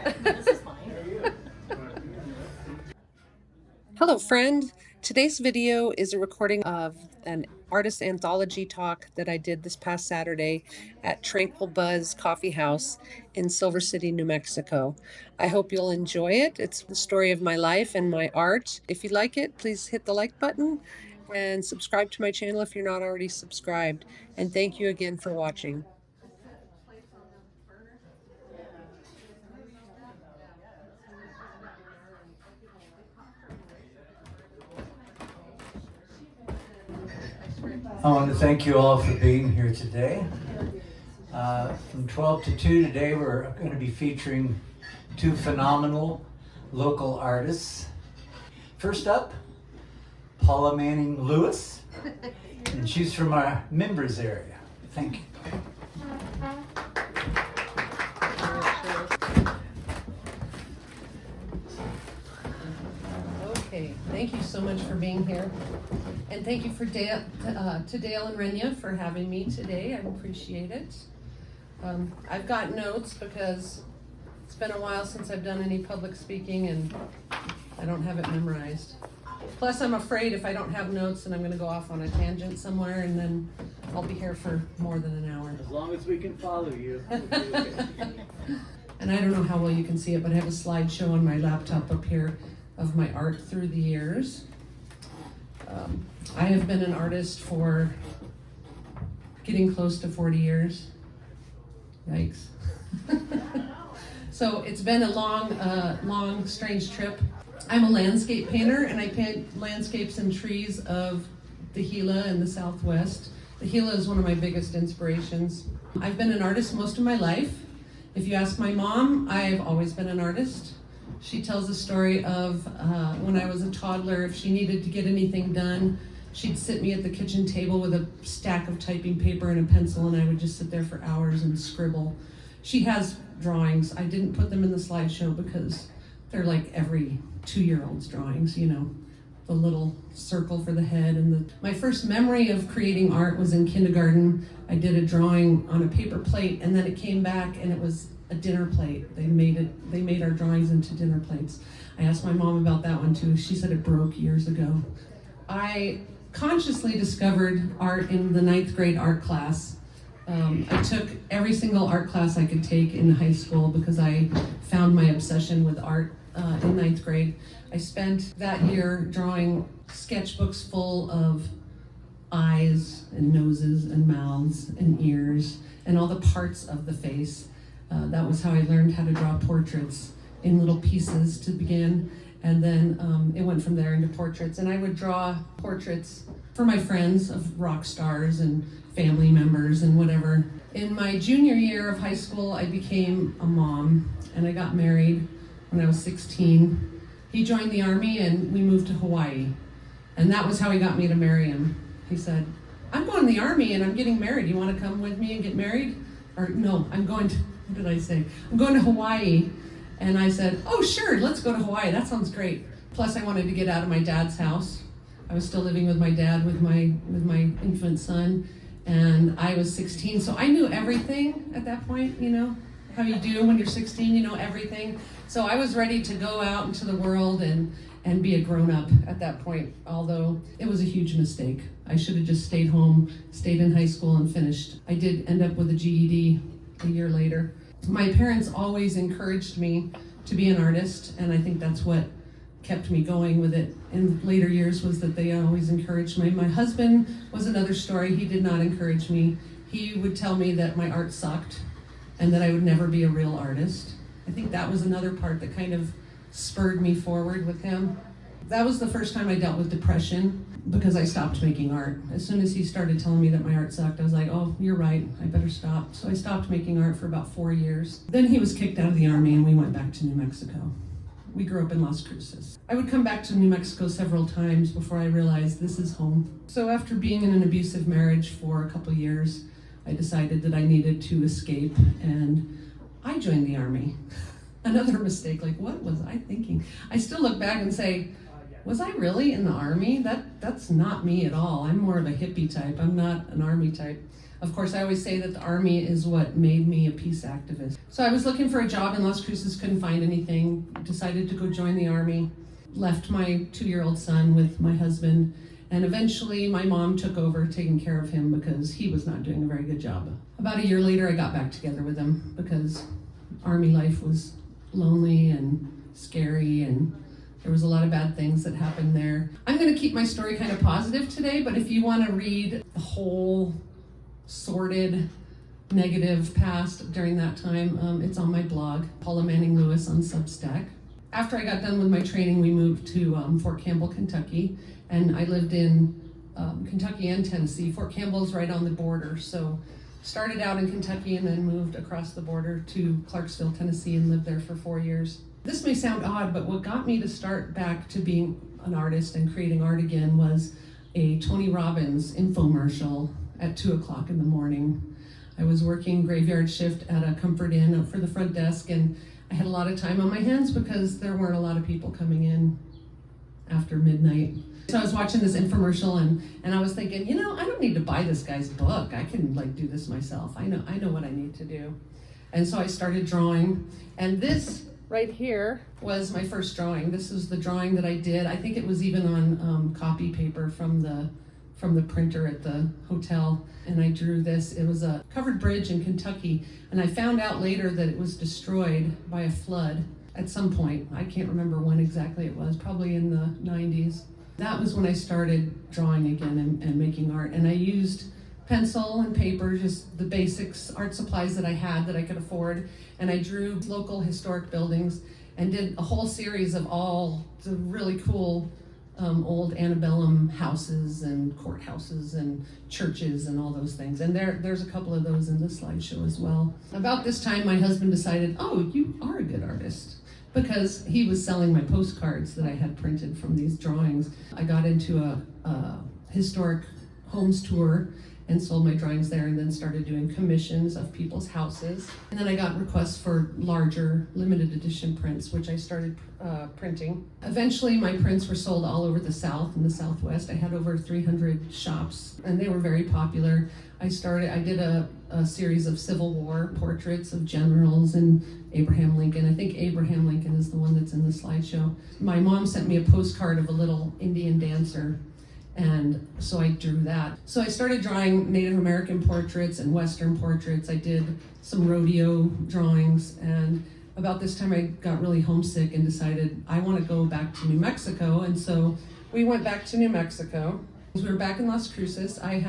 This is fine. Hello, friend. Today's video is a recording of an Artist Anthology talk that I did this past Saturday at Tranquil Buzz Coffee House in Silver City, New Mexico. I hope you'll enjoy it. It's the story of my life and my art. If you like it, please hit the like button and subscribe to my channel if you're not already subscribed. And thank you again for watching. I want to thank you all for being here today. From 12 to 2 today, we're going to be featuring two phenomenal local artists. First up, Paula Manning-Lewis, and she's from our members area. Thank you. Okay, thank you so much for being here. And thank you for Dale and Renya for having me today. I appreciate it. I've got notes because it's been a while since I've done any public speaking and I don't have it memorized. Plus, I'm afraid if I don't have notes, then I'm going to go off on a tangent somewhere and then I'll be here for more than an hour. As long as we can follow you. And I don't know how well you can see it, but I have a slideshow on my laptop up here of my art through the years. I have been an artist for getting close to 40 years. Yikes. So it's been a long, strange trip. I'm a landscape painter and I paint landscapes and trees of the Gila in the Southwest. The Gila is one of my biggest inspirations. I've been an artist most of my life. If you ask my mom, I've always been an artist. She tells a story of when I was a toddler, if she needed to get anything done, she'd sit me at the kitchen table with a stack of typing paper and a pencil, and I would just sit there for hours and scribble. She has drawings. I didn't put them in the slideshow because they're like every 2-year-old's drawings, you know, the little circle for the head. And my first memory of creating art was in kindergarten. I did a drawing on a paper plate, and then it came back and it was a dinner plate. They made our drawings into dinner plates. I asked my mom about that one too. She said it broke years ago. I consciously discovered art in the 9th grade art class. I took every single art class I could take in high school because I found my obsession with art in 9th grade. I spent that year drawing sketchbooks full of eyes and noses and mouths and ears and all the parts of the face. That was how I learned how to draw portraits in little pieces to begin, and then it went from there into portraits. And I would draw portraits for my friends of rock stars and family members and whatever. In my junior year of high school, I became a mom, and I got married when I was 16. He joined the Army, and we moved to Hawaii. And that was how he got me to marry him. He said, "I'm going to the Army, and I'm getting married. You want to come with me and get married?" Or, no, I'm going to... What did I say? I'm going to Hawaii. And I said, "Oh, sure, let's go to Hawaii. That sounds great." Plus, I wanted to get out of my dad's house. I was still living with my dad with my infant son. And I was 16, so I knew everything at that point, you know, how you do when you're 16, you know everything. So I was ready to go out into the world and be a grown-up at that point, although it was a huge mistake. I should have just stayed home, stayed in high school and finished. I did end up with a GED a year later. My parents always encouraged me to be an artist, and I think that's what kept me going with it in later years, was that they always encouraged me. My husband was another story. He did not encourage me. He would tell me that my art sucked and that I would never be a real artist. I think that was another part that kind of spurred me forward with him. That was the first time I dealt with depression because I stopped making art. As soon as he started telling me that my art sucked, I was like, "Oh, you're right, I better stop." So I stopped making art for about 4 years. Then he was kicked out of the Army and we went back to New Mexico. We grew up in Las Cruces. I would come back to New Mexico several times before I realized this is home. So after being in an abusive marriage for a couple years, I decided that I needed to escape, and I joined the Army. Another mistake, like what was I thinking? I still look back and say, was I really in the Army? That's not me at all. I'm more of a hippie type. I'm not an Army type. Of course, I always say that the Army is what made me a peace activist. So I was looking for a job in Las Cruces, couldn't find anything, decided to go join the Army, left my 2-year-old son with my husband, and eventually my mom took over taking care of him because he was not doing a very good job. About a year later, I got back together with him because Army life was lonely and scary, and there was a lot of bad things that happened there. I'm going to keep my story kind of positive today, but if you want to read the whole sordid, negative past during that time, it's on my blog, Paula Manning Lewis on Substack. After I got done with my training, we moved to Fort Campbell, Kentucky, and I lived in Kentucky and Tennessee. Fort Campbell's right on the border, so started out in Kentucky and then moved across the border to Clarksville, Tennessee, and lived there for 4 years. This may sound odd, but what got me to start back to being an artist and creating art again was a Tony Robbins infomercial at 2 o'clock in the morning. I was working graveyard shift at a Comfort Inn up for the front desk, and I had a lot of time on my hands because there weren't a lot of people coming in after midnight. So I was watching this infomercial and I was thinking, I don't need to buy this guy's book. I can do this myself. I know what I need to do. And so I started drawing, and this right here was my first drawing. This is the drawing that I did. I think it was even on copy paper from the printer at the hotel, and I drew this. It was a covered bridge in Kentucky, and I found out later that it was destroyed by a flood at some point. I can't remember when exactly it was, probably in the 90s. That was when I started drawing again and making art, and I used pencil and paper, just the basics, art supplies that I had that I could afford, and I drew local historic buildings and did a whole series of all the really cool old antebellum houses and courthouses and churches and all those things. And there's a couple of those in the slideshow as well. About this time, my husband decided, oh, you are a good artist, because he was selling my postcards that I had printed from these drawings. I got into a historic homes tour and sold my drawings there, and then started doing commissions of people's houses. And then I got requests for larger limited edition prints, which I started printing. Eventually my prints were sold all over the South and the Southwest. I had over 300 shops, and they were very popular. I did a series of Civil War portraits of generals and Abraham Lincoln. I think Abraham Lincoln is the one that's in the slideshow. My mom sent me a postcard of a little Indian dancer, and so I drew that. So I started drawing Native American portraits and Western portraits. I did some rodeo drawings, and about this time I got really homesick and decided I want to go back to New Mexico, and so we went back to New Mexico. We were back in Las Cruces. I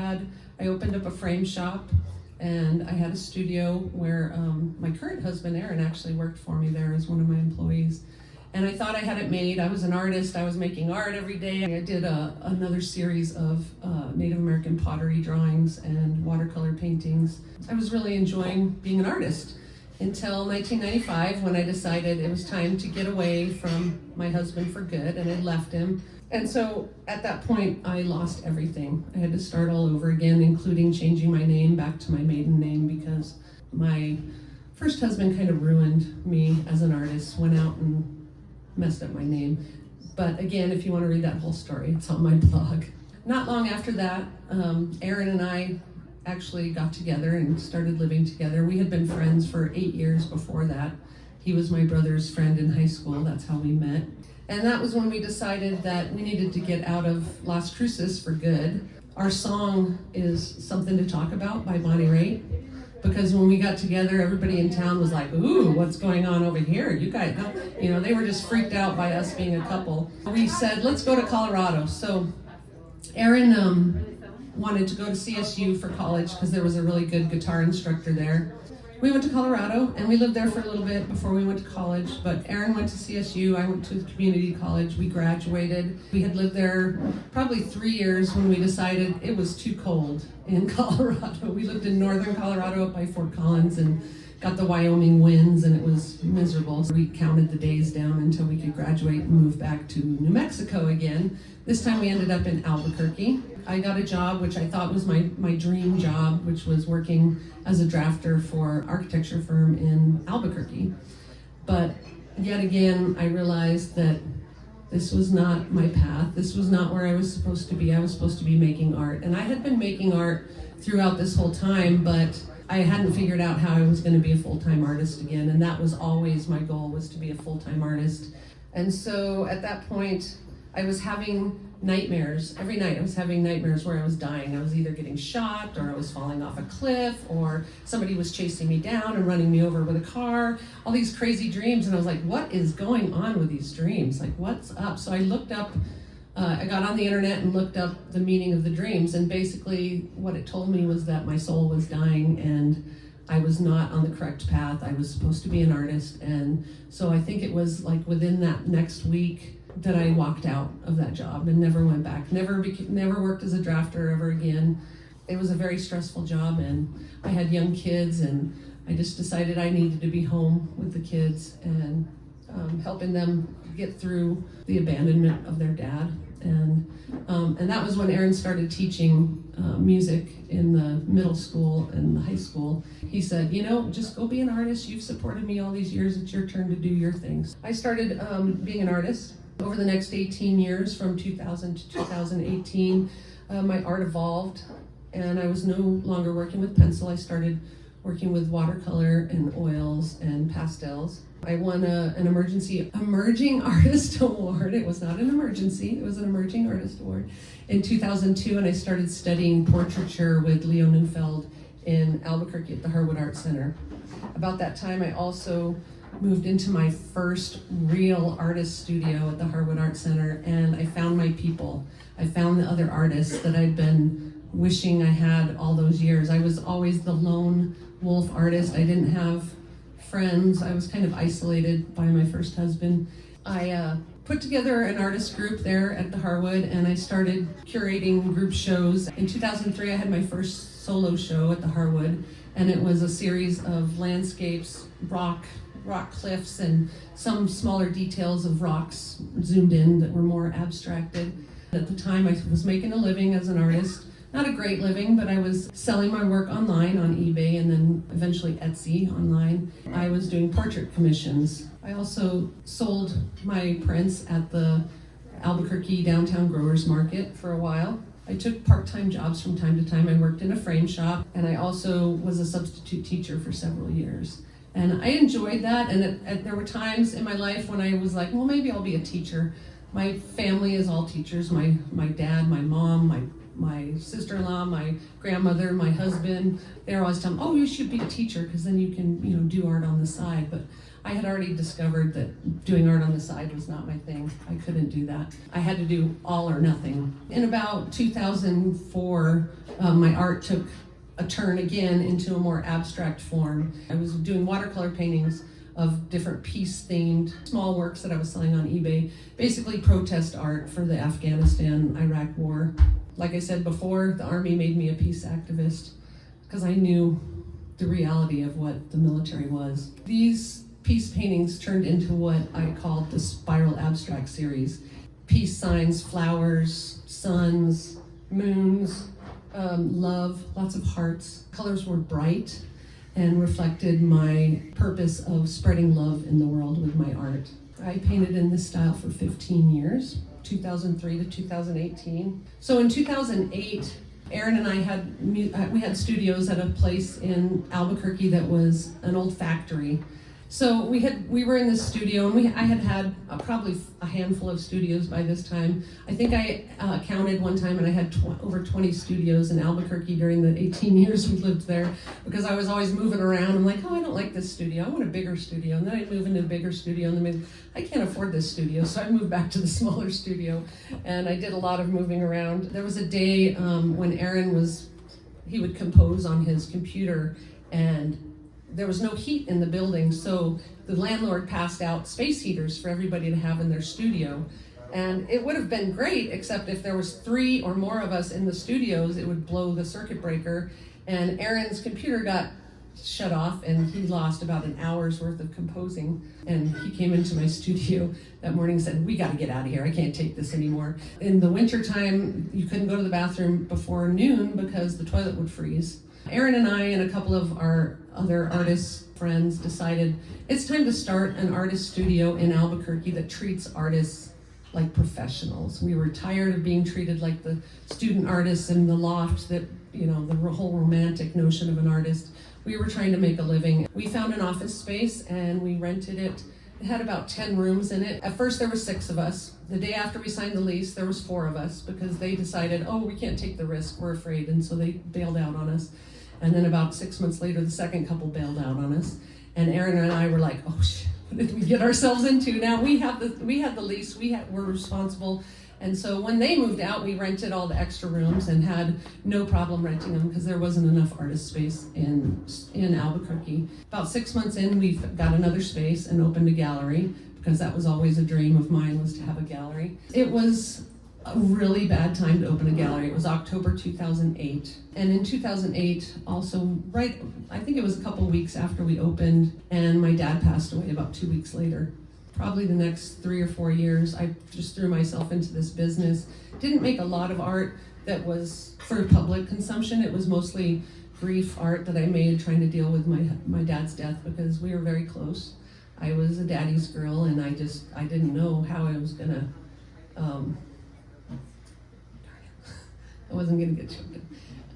opened up a frame shop, and I had a studio where my current husband, Aaron, actually worked for me there as one of my employees. And I thought I had it made. I was an artist. I was making art every day. I did another series of Native American pottery drawings and watercolor paintings. I was really enjoying being an artist until 1995, when I decided it was time to get away from my husband for good, and I left him. And so at that point, I lost everything. I had to start all over again, including changing my name back to my maiden name, because my first husband kind of ruined me as an artist, went out and messed up my name. But again, if you want to read that whole story, it's on my blog. Not long after that, Aaron and I actually got together and started living together. We had been friends for 8 years before that. He was my brother's friend in high school. That's how we met. And that was when we decided that we needed to get out of Las Cruces for good. Our song is Something to Talk About by Bonnie Raitt, because when we got together, everybody in town was like, ooh, what's going on over here? You guys, they were just freaked out by us being a couple. We said, let's go to Colorado. So Aaron wanted to go to CSU for college because there was a really good guitar instructor there. We went to Colorado, and we lived there for a little bit before we went to college, but Aaron went to CSU, I went to the community college, we graduated. We had lived there probably 3 years when we decided it was too cold in Colorado. We lived in northern Colorado up by Fort Collins and got the Wyoming winds, and it was miserable. So we counted the days down until we could graduate and move back to New Mexico again. This time we ended up in Albuquerque. I got a job, which I thought was my dream job, which was working as a drafter for an architecture firm in Albuquerque. But yet again, I realized that This was not my path. This was not where I was supposed to be. I was supposed to be making art. And I had been making art throughout this whole time, but I hadn't figured out how I was going to be a full-time artist again. And that was always my goal, was to be a full-time artist. And so at that point, I was having nightmares. Every night I was having nightmares where I was dying. I was either getting shot, or I was falling off a cliff, or somebody was chasing me down and running me over with a car. All these crazy dreams. And I was like, what is going on with these dreams? Like, what's up? So I looked up, I got on the internet and looked up the meaning of the dreams. And basically what it told me was that my soul was dying and I was not on the correct path. I was supposed to be an artist. And so I think it was like within that next week that I walked out of that job and never went back. Never worked as a drafter ever again. It was a very stressful job, and I had young kids, and I just decided I needed to be home with the kids and helping them get through the abandonment of their dad. And that was when Aaron started teaching music in the middle school and the high school. He said, just go be an artist. You've supported me all these years. It's your turn to do your things. I started being an artist. Over the next 18 years, from 2000 to 2018, my art evolved, and I was no longer working with pencil. I started working with watercolor and oils and pastels. I won an Emerging Artist Award. It was not an emergency, it was an Emerging Artist Award in 2002, and I started studying portraiture with Leo Neufeld in Albuquerque at the Harwood Art Center. About that time, I also moved into my first real artist studio at the Harwood Art Center, and I found my people. I found the other artists that I'd been wishing I had all those years. I was always the lone wolf artist. I didn't have friends. I was kind of isolated by my first husband. I put together an artist group there at the Harwood, and I started curating group shows. In 2003, I had my first solo show at the Harwood, and it was a series of landscapes, rock cliffs, and some smaller details of rocks zoomed in that were more abstracted. At the time, I was making a living as an artist. Not a great living, but I was selling my work online on eBay and then eventually Etsy online. I was doing portrait commissions. I also sold my prints at the Albuquerque Downtown Growers Market for a while. I took part-time jobs from time to time. I worked in a frame shop, and I also was a substitute teacher for several years. And I enjoyed that, and there were times in my life when I was like, well, maybe I'll be a teacher. My family is all teachers. My dad, my mom, my sister-in-law, my grandmother, my husband, they're always telling me, oh, you should be a teacher because then you can do art on the side. But I had already discovered that doing art on the side was not my thing. I couldn't do that. I had to do all or nothing. In about 2004, my art took a turn again into a more abstract form. I was doing watercolor paintings of different peace-themed small works that I was selling on eBay, basically protest art for the Afghanistan-Iraq war. Like I said before, the Army made me a peace activist because I knew the reality of what the military was. These peace paintings turned into what I called the Spiral Abstract Series. Peace signs, flowers, suns, moons, love, lots of hearts. Colors were bright and reflected my purpose of spreading love in the world with my art. I painted in this style for 15 years, 2003 to 2018. So in 2008, Aaron and I we had studios at a place in Albuquerque that was an old factory. So we were in this studio, and I had probably a handful of studios by this time. I think I counted one time, and I had over 20 studios in Albuquerque during the 18 years we lived there, because I was always moving around. I'm like, oh, I don't like this studio. I want a bigger studio. And then I'd move into a bigger studio, and then I can't afford this studio, so I moved back to the smaller studio, and I did a lot of moving around. There was a day when Aaron he would compose on his computer, and there was no heat in the building, so the landlord passed out space heaters for everybody to have in their studio. And it would have been great, except if there was 3 or more of us in the studios, it would blow the circuit breaker. And Aaron's computer got shut off, and he lost about an hour's worth of composing. And he came into my studio that morning and said, we gotta get out of here, I can't take this anymore. In the wintertime, you couldn't go to the bathroom before noon because the toilet would freeze. Aaron and I and a couple of our other artist friends decided it's time to start an artist studio in Albuquerque that treats artists like professionals. We were tired of being treated like the student artists in the loft that, you know, the whole romantic notion of an artist. We were trying to make a living. We found an office space and we rented it. It had about 10 rooms in it. At first there were 6 of us. The day after we signed the lease, there was 4 of us because they decided, oh, we can't take the risk, we're afraid, and so they bailed out on us. And then about 6 months later, the second couple bailed out on us. And Aaron and I were like, oh shit, what did we get ourselves into? Now we had the lease, we're responsible. And so when they moved out, we rented all the extra rooms and had no problem renting them because there wasn't enough artist space in Albuquerque. About 6 months in, we got another space and opened a gallery because that was always a dream of mine, was to have a gallery. It was a really bad time to open a gallery. It was October 2008. And in 2008, also I think it was a couple weeks after we opened, and my dad passed away about 2 weeks later. Probably the next 3 or 4 years, I just threw myself into this business. Didn't make a lot of art that was for public consumption. It was mostly grief art that I made trying to deal with my dad's death because we were very close. I was a daddy's girl and I didn't know how I was gonna, I wasn't gonna get choked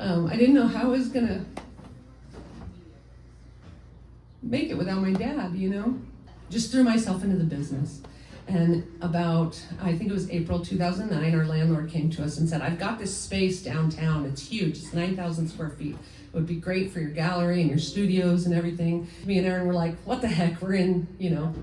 up. I didn't know how I was gonna make it without my dad, you know? Just threw myself into the business. And about, I think it was April 2009, our landlord came to us and said, I've got this space downtown, it's huge, it's 9,000 square feet. It would be great for your gallery and your studios and everything. Me and Aaron were like, what the heck, we're in, you know,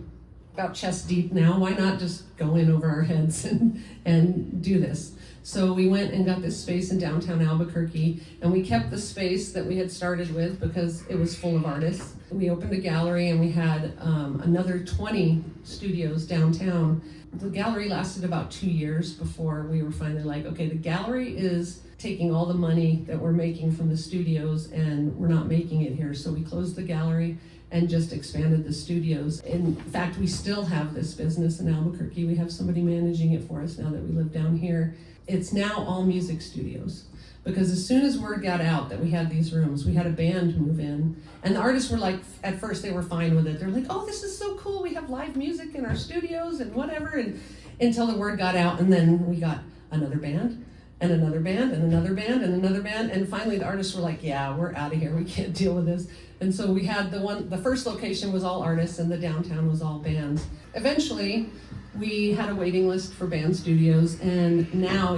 about chest deep now, why not just go in over our heads and do this? So we went and got this space in downtown Albuquerque, and we kept the space that we had started with because it was full of artists. We opened a gallery and we had another 20 studios downtown. The gallery lasted about 2 years before we were finally like, okay, the gallery is taking all the money that we're making from the studios and we're not making it here. So we closed the gallery and just expanded the studios. In fact, we still have this business in Albuquerque. We have somebody managing it for us now that we live down here. It's now all music studios. Because as soon as word got out that we had these rooms, we had a band move in. And the artists were like, at first they were fine with it. They're like, oh, this is so cool. We have live music in our studios and whatever. And until the word got out, and then we got another band and another band and another band and another band. And finally the artists were like, yeah, we're out of here. We can't deal with this. And so we had the first location was all artists and the downtown was all bands. Eventually, we had a waiting list for band studios, and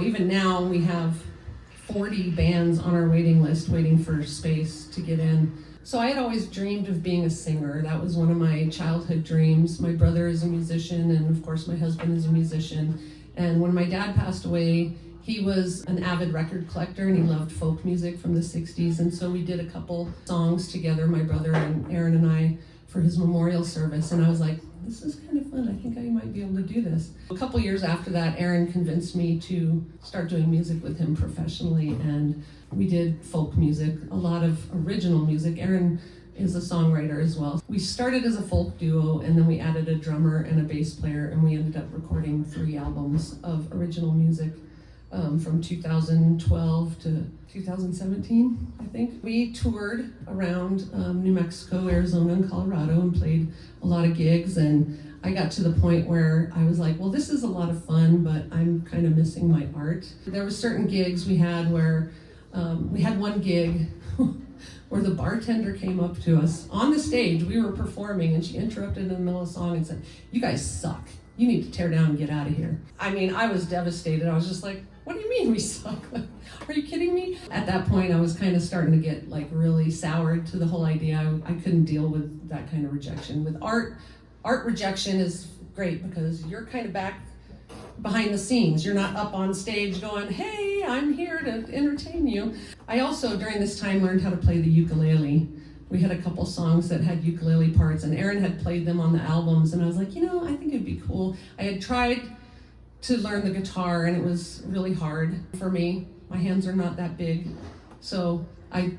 even now, we have 40 bands on our waiting list waiting for space to get in. So I had always dreamed of being a singer. That was one of my childhood dreams. My brother is a musician, and of course my husband is a musician. And when my dad passed away, he was an avid record collector and he loved folk music from the 60s. And so we did a couple songs together, my brother and Aaron and I, for his memorial service. And I was like, this is kind of fun. I think I might be able to do this. A couple years after that, Aaron convinced me to start doing music with him professionally, and we did folk music, a lot of original music. Aaron is a songwriter as well. We started as a folk duo, and then we added a drummer and a bass player, and we ended up recording 3 albums of original music from 2012 to 2017, I think. We toured around New Mexico, Arizona, and Colorado and played a lot of gigs, and I got to the point where I was like, well, this is a lot of fun, but I'm kind of missing my art. There were certain gigs we had where we had one gig where the bartender came up to us on the stage. We were performing, and she interrupted in the middle of the song and said, you guys suck. You need to tear down and get out of here. I mean, I was devastated. I was just like, what do you mean we suck? Are you kidding me? At that point, I was kind of starting to get like really soured to the whole idea. I couldn't deal with that kind of rejection. With art rejection is great because you're kind of back behind the scenes. You're not up on stage going, hey, I'm here to entertain you. I also, during this time, learned how to play the ukulele. We had a couple songs that had ukulele parts, and Aaron had played them on the albums, and I was like, I think it'd be cool. I had tried to learn the guitar, and it was really hard for me. My hands are not that big. So I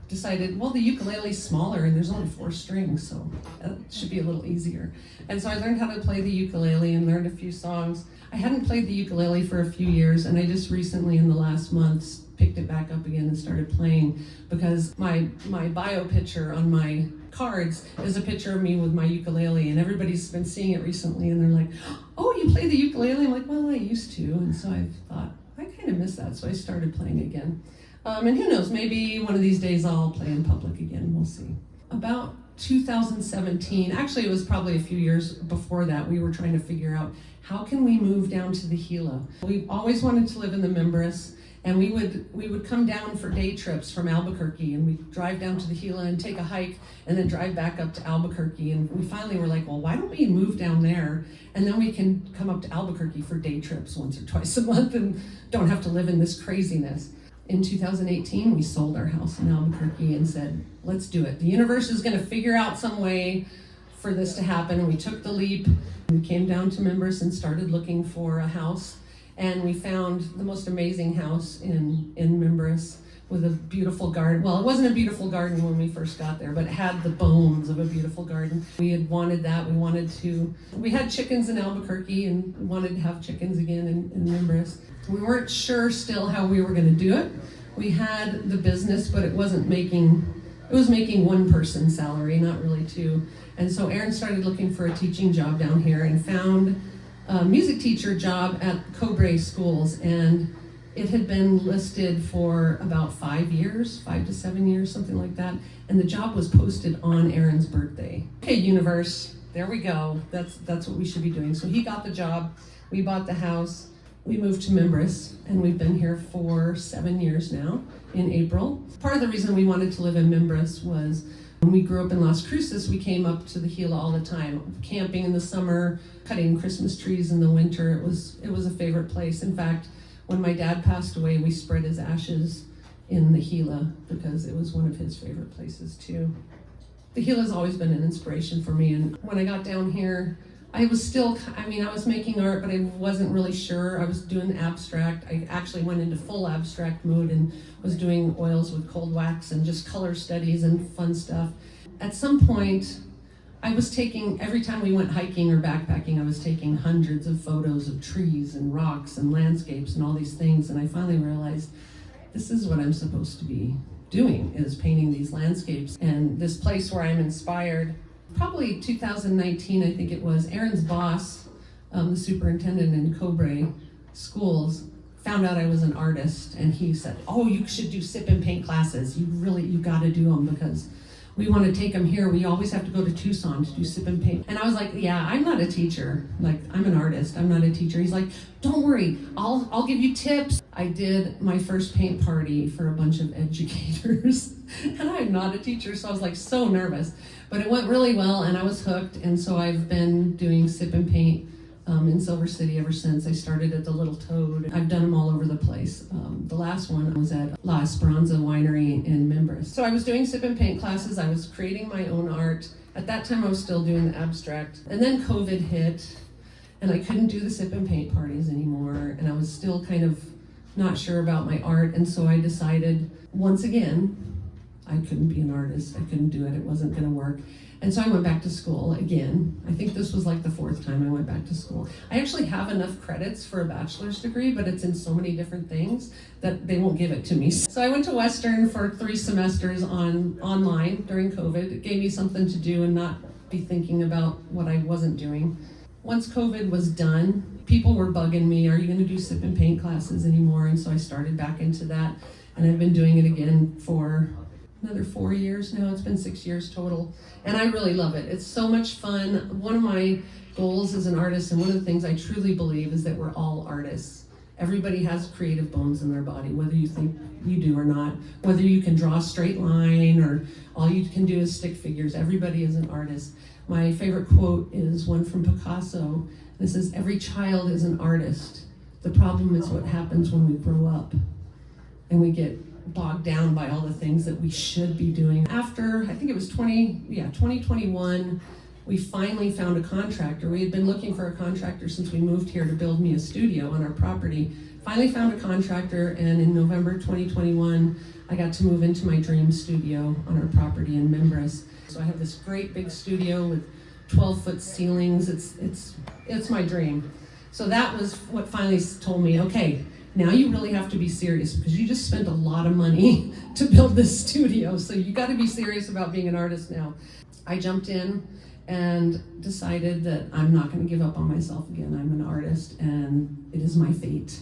decided, well, the ukulele's smaller, and there's only 4 strings, so that should be a little easier. And so I learned how to play the ukulele and learned a few songs. I hadn't played the ukulele for a few years, and I just recently, in the last months, picked it back up again and started playing, because my bio picture on my cards is a picture of me with my ukulele, and everybody's been seeing it recently and they're like, oh, you play the ukulele? I'm like, well, I used to. And so I thought, I kind of miss that, so I started playing again. And who knows, maybe one of these days I'll play in public again, we'll see. About 2017, actually it was probably a few years before that, we were trying to figure out how can we move down to the Gila. We always wanted to live in the Mimbres, and we would come down for day trips from Albuquerque, and we'd drive down to the Gila and take a hike and then drive back up to Albuquerque. And we finally were like, well, why don't we move down there, and then we can come up to Albuquerque for day trips once or twice a month and don't have to live in this craziness. In 2018, we sold our house in Albuquerque and said, let's do it. The universe is gonna figure out some way for this to happen. And we took the leap. We came down to Mimbres and started looking for a house. And we found the most amazing house in Mimbres with a beautiful garden. Well, it wasn't a beautiful garden when we first got there, but it had the bones of a beautiful garden. We had wanted that. We had chickens in Albuquerque and we wanted to have chickens again in Mimbres. We weren't sure still how we were gonna do it. We had the business, but it was making one person's salary, not really two. And so Aaron started looking for a teaching job down here and found a music teacher job at Cobre schools, and it had been listed for about 5 to 7 years, something like that. And the job was posted on Aaron's birthday. Okay, universe, there we go. That's what we should be doing. So he got the job, we bought the house, we moved to Mimbres, and we've been here for 7 years now in April. Part of the reason we wanted to live in Mimbres was when we grew up in Las Cruces, we came up to the Gila all the time, camping in the summer, cutting Christmas trees in the winter. It was a favorite place. In fact, when my dad passed away, we spread his ashes in the Gila because it was one of his favorite places too. The Gila's always been an inspiration for me, and when I got down here, I was making art, but I wasn't really sure. I was doing abstract. I actually went into full abstract mode and was doing oils with cold wax and just color studies and fun stuff. At some point, every time we went hiking or backpacking, I was taking hundreds of photos of trees and rocks and landscapes and all these things, and I finally realized this is what I'm supposed to be doing, is painting these landscapes. And this place where I'm inspired, probably 2019, I think it was, Aaron's boss, the superintendent in Cobre schools, found out I was an artist, and he said, oh, you should do sip and paint classes. You gotta do them because we want to take them here. We always have to go to Tucson to do sip and paint. And I was like, yeah, I'm not a teacher. Like, I'm an artist, I'm not a teacher. He's like, don't worry, I'll give you tips. I did my first paint party for a bunch of educators, and I'm not a teacher, so I was like so nervous. But it went really well, and I was hooked, and so I've been doing sip and paint in Silver City ever since. I started at the Little Toad. I've done them all over the place. The last one was at La Esperanza Winery in Mimbres. So I was doing sip and paint classes. I was creating my own art. At that time, I was still doing the abstract. And then COVID hit, and I couldn't do the sip and paint parties anymore, and I was still kind of not sure about my art, and so I decided, once again, I couldn't be an artist. I couldn't do it. It wasn't going to work. And so I went back to school again. I think this was like the 4th time I went back to school. I actually have enough credits for a bachelor's degree, but it's in so many different things that they won't give it to me. So I went to Western for 3 semesters online during COVID. It gave me something to do and not be thinking about what I wasn't doing. Once COVID was done, people were bugging me, are you going to do sip and paint classes anymore? And so I started back into that, and I've been doing it again for another 4 years now. It's been 6 years total, and I really love it. It's so much fun. One of my goals as an artist, and one of the things I truly believe, is that we're all artists. Everybody has creative bones in their body, whether you think you do or not, whether you can draw a straight line or all you can do is stick figures. Everybody is an artist. My favorite quote is one from Picasso. It says, every child is an artist. The problem is what happens when we grow up and we get bogged down by all the things that we should be doing. After, I think it was 2021, we finally found a contractor. We had been looking for a contractor since we moved here to build me a studio on our property. Finally found a contractor, and in November 2021, I got to move into my dream studio on our property in Mimbres. So I have this great big studio with 12-foot ceilings. It's my dream. So that was what finally told me, okay, now you really have to be serious because you just spent a lot of money to build this studio. So you got to be serious about being an artist now. I jumped in and decided that I'm not going to give up on myself again. I'm an artist and it is my fate.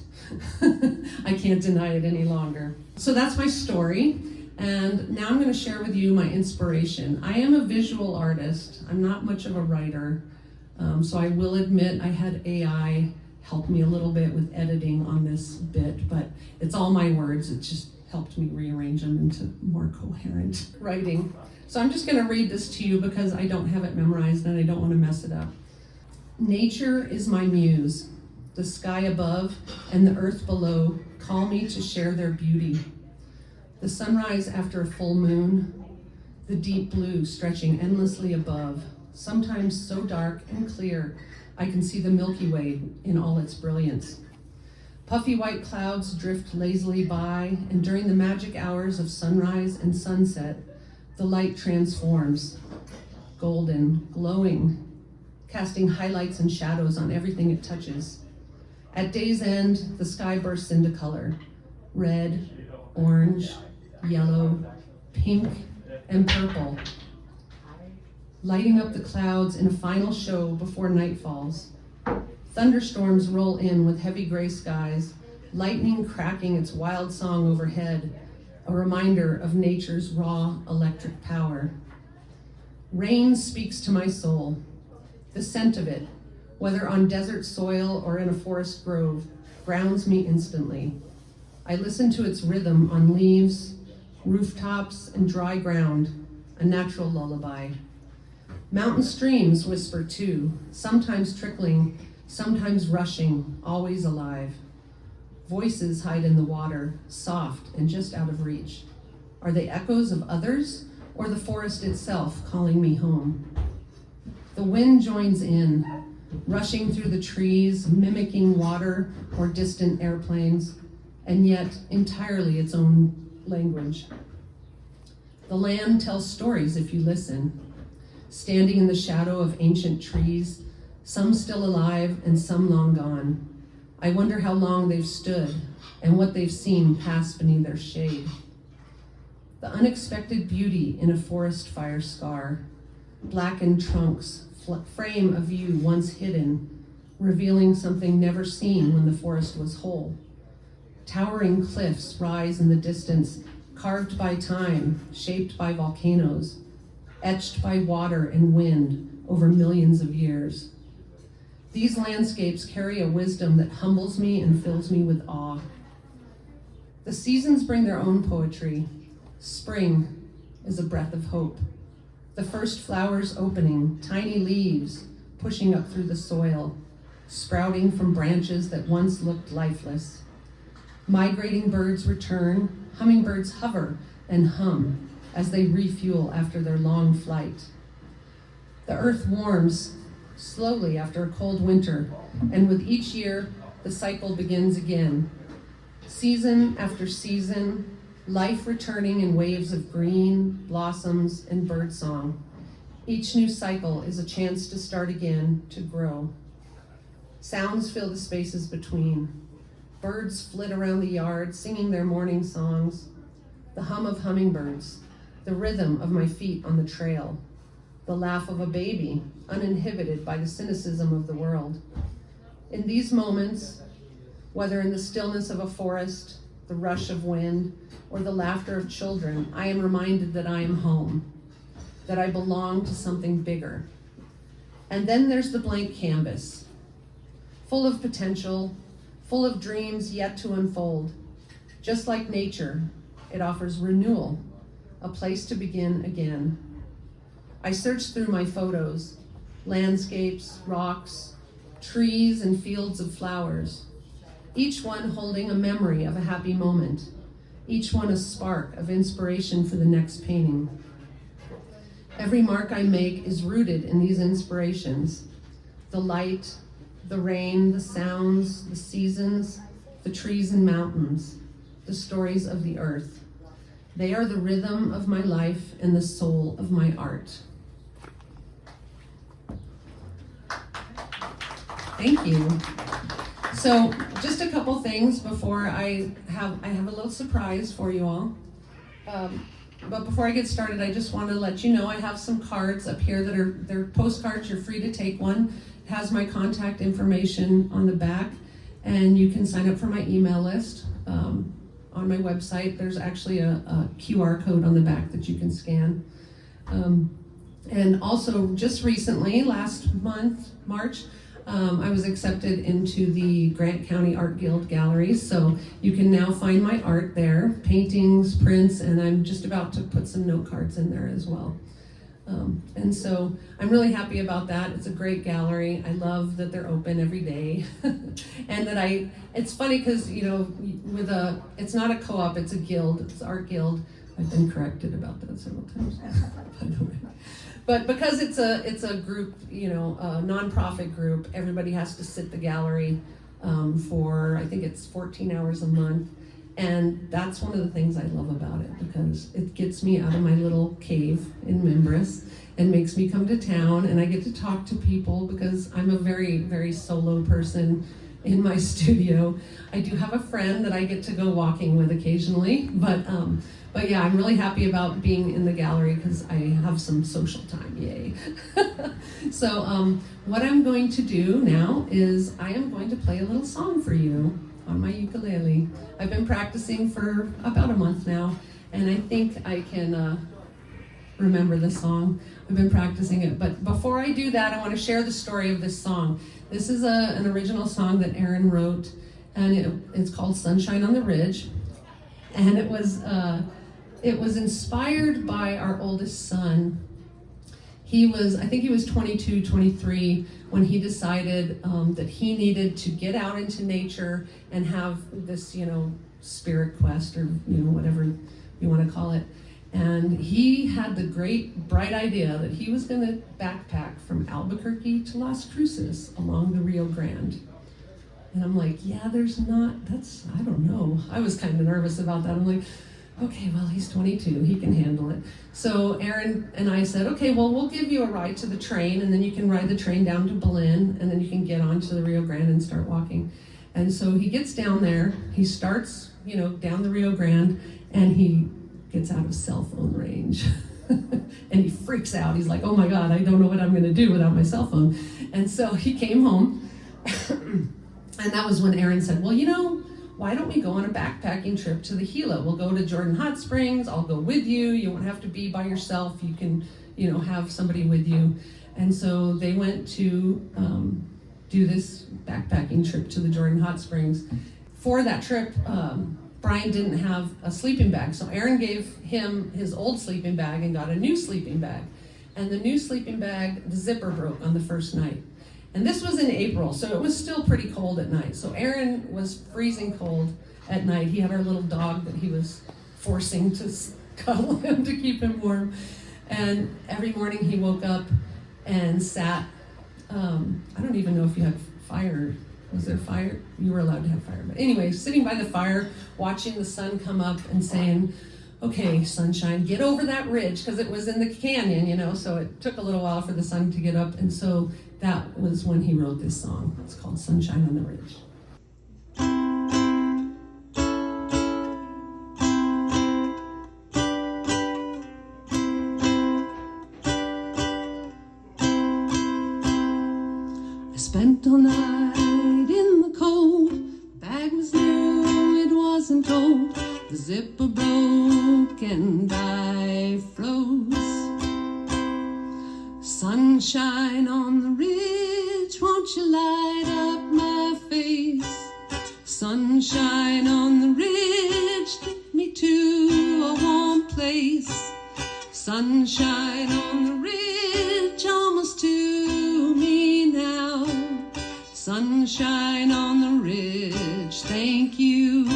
I can't deny it any longer. So that's my story. And now I'm going to share with you my inspiration. I am a visual artist. I'm not much of a writer. So I will admit I had AI help me a little bit with editing on this bit, but it's all my words. It just helped me rearrange them into more coherent writing. So I'm just going to read this to you because I don't have it memorized and I don't want to mess it up. Nature is my muse. The sky above and the earth below call me to share their beauty. The sunrise after a full moon, the deep blue stretching endlessly above, sometimes so dark and clear I can see the Milky Way in all its brilliance. Puffy white clouds drift lazily by, and during the magic hours of sunrise and sunset, the light transforms, golden, glowing, casting highlights and shadows on everything it touches. At day's end, the sky bursts into color, red, orange, yellow, pink, and purple, lighting up the clouds in a final show before night falls. Thunderstorms roll in with heavy gray skies, lightning cracking its wild song overhead, a reminder of nature's raw electric power. Rain speaks to my soul. The scent of it, whether on desert soil or in a forest grove, grounds me instantly. I listen to its rhythm on leaves, rooftops, and dry ground, a natural lullaby. Mountain streams whisper too, sometimes trickling, sometimes rushing, always alive. Voices hide in the water, soft and just out of reach. Are they echoes of others, or the forest itself calling me home? The wind joins in, rushing through the trees, mimicking water or distant airplanes, and yet entirely its own language. The land tells stories if you listen. Standing in the shadow of ancient trees, some still alive and some long gone. I wonder how long they've stood and what they've seen pass beneath their shade. The unexpected beauty in a forest fire scar, blackened trunks frame a view once hidden, revealing something never seen when the forest was whole. Towering cliffs rise in the distance, carved by time, shaped by volcanoes, etched by water and wind over millions of years. These landscapes carry a wisdom that humbles me and fills me with awe. The seasons bring their own poetry. Spring is a breath of hope. The first flowers opening, tiny leaves pushing up through the soil, sprouting from branches that once looked lifeless. Migrating birds return, hummingbirds hover and hum as they refuel after their long flight. The earth warms slowly after a cold winter, and with each year, the cycle begins again. Season after season, life returning in waves of green, blossoms, and birdsong. Each new cycle is a chance to start again, to grow. Sounds fill the spaces between. Birds flit around the yard, singing their morning songs. The hum of hummingbirds, the rhythm of my feet on the trail, the laugh of a baby, uninhibited by the cynicism of the world. In these moments, whether in the stillness of a forest, the rush of wind, or the laughter of children, I am reminded that I am home, that I belong to something bigger. And then there's the blank canvas, full of potential, full of dreams yet to unfold. Just like nature, it offers renewal, a place to begin again. I search through my photos, landscapes, rocks, trees, and fields of flowers, each one holding a memory of a happy moment, each one a spark of inspiration for the next painting. Every mark I make is rooted in these inspirations: the light, the rain, the sounds, the seasons, the trees and mountains, the stories of the earth. They are the rhythm of my life and the soul of my art. Thank you. So just a couple things before I have a little surprise for you all. But before I get started, I just want to let you know I have some cards up here they're postcards. You're free to take one. It has my contact information on the back, and you can sign up for my email list. On my website, there's actually a QR code on the back that you can scan. And also, just recently, last month, March, I was accepted into the Grant County Art Guild galleries, so you can now find my art there, paintings, prints, and I'm just about to put some note cards in there as well. And so I'm really happy about that. It's a great gallery. I love that they're open every day. And that it's funny because, you know, it's not a co-op, it's a guild, it's an art guild. I've been corrected about that several times, by the way. But because it's a group, you know, a nonprofit group, everybody has to sit the gallery for, I think it's 14 hours a month. And that's one of the things I love about it, because it gets me out of my little cave in Membris and makes me come to town, and I get to talk to people because I'm a very, very solo person in my studio. I do have a friend that I get to go walking with occasionally, but yeah, I'm really happy about being in the gallery because I have some social time, yay. So what I'm going to do now is I am going to play a little song for you on my ukulele. I've been practicing for about a month now, and I think I can remember the song. I've been practicing it, but before I do that, I want to share the story of this song. This is an original song that Aaron wrote, and it's called Sunshine on the Ridge, and it was inspired by our oldest son. I think he was 22, 23 when he decided that he needed to get out into nature and have this, you know, spirit quest, or, you know, whatever you want to call it. And he had the great, bright idea that he was going to backpack from Albuquerque to Las Cruces along the Rio Grande. And I'm like, yeah, I don't know. I was kind of nervous about that. I'm like, okay, well, he's 22, he can handle it. So Aaron and I said, okay, well, we'll give you a ride to the train, and then you can ride the train down to Belen, and then you can get onto the Rio Grande and start walking. And so he gets down there, he starts, you know, down the Rio Grande, and he gets out of cell phone range. And he freaks out. He's like, oh my God, I don't know what I'm gonna do without my cell phone. And so he came home, and that was when Aaron said, well, you know, why don't we go on a backpacking trip to the Gila? We'll go to Jordan Hot Springs, I'll go with you, you won't have to be by yourself, you can, you know, have somebody with you. And so they went to do this backpacking trip to the Jordan Hot Springs. For that trip, Brian didn't have a sleeping bag, so Aaron gave him his old sleeping bag and got a new sleeping bag. And the new sleeping bag, the zipper broke on the first night. And this was in April, so it was still pretty cold at night. So Aaron was freezing cold at night. He had our little dog that he was forcing to cuddle him to keep him warm. And every morning he woke up and sat, I don't even know if you had fire. Was there fire? You were allowed to have fire. But anyway, sitting by the fire, watching the sun come up and saying, okay, sunshine, get over that ridge, because it was in the canyon, you know, so it took a little while for the sun to get up. And so that was when he wrote this song. It's called Sunshine on the Ridge. I spent all night in the cold, the bag was new, it wasn't old, the zipper broke and I froze. Sunshine on the ridge, won't you light up my face? Sunshine on the ridge, take me to a warm place. Sunshine on the ridge, almost to me now. Sunshine on the ridge, thank you.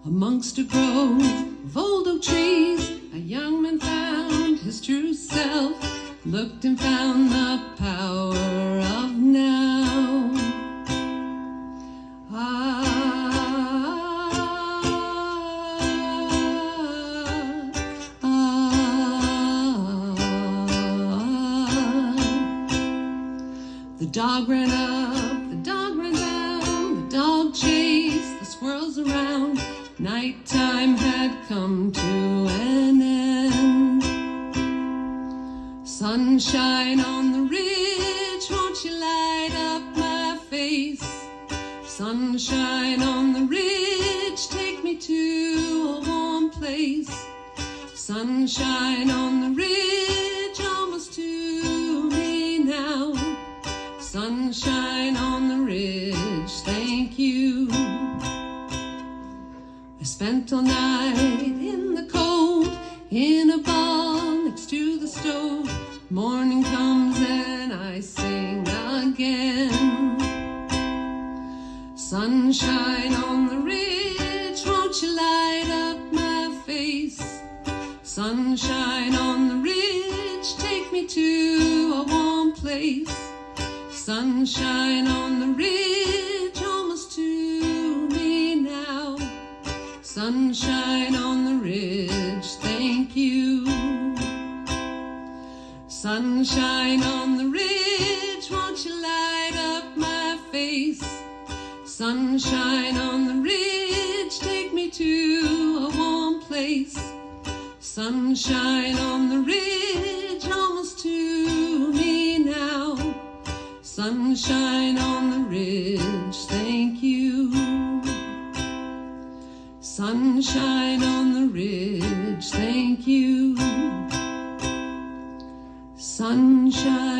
Amongst a grove of old oak trees, a young man found his true self, looked and found the power of now. The dog ran up around, nighttime had come to an end. Sunshine on the ridge, won't you light up my face? Sunshine on the ridge, take me to a warm place. Sunshine on the ridge, almost to me now. Sunshine on the ridge, thank you. I spent all night in the cold, in a ball next to the stove. Morning comes and I sing again. Sunshine on the ridge, won't you light up my face? Sunshine on the ridge, take me to a warm place. Sunshine on the ridge, almost to me now. Sunshine on the ridge, thank you. Sunshine on the ridge, won't you light up my face? Sunshine on the ridge, take me to a warm place. Sunshine on the ridge, almost to me now. Sunshine on the ridge, thank you. Sunshine on the ridge, thank you. Sunshine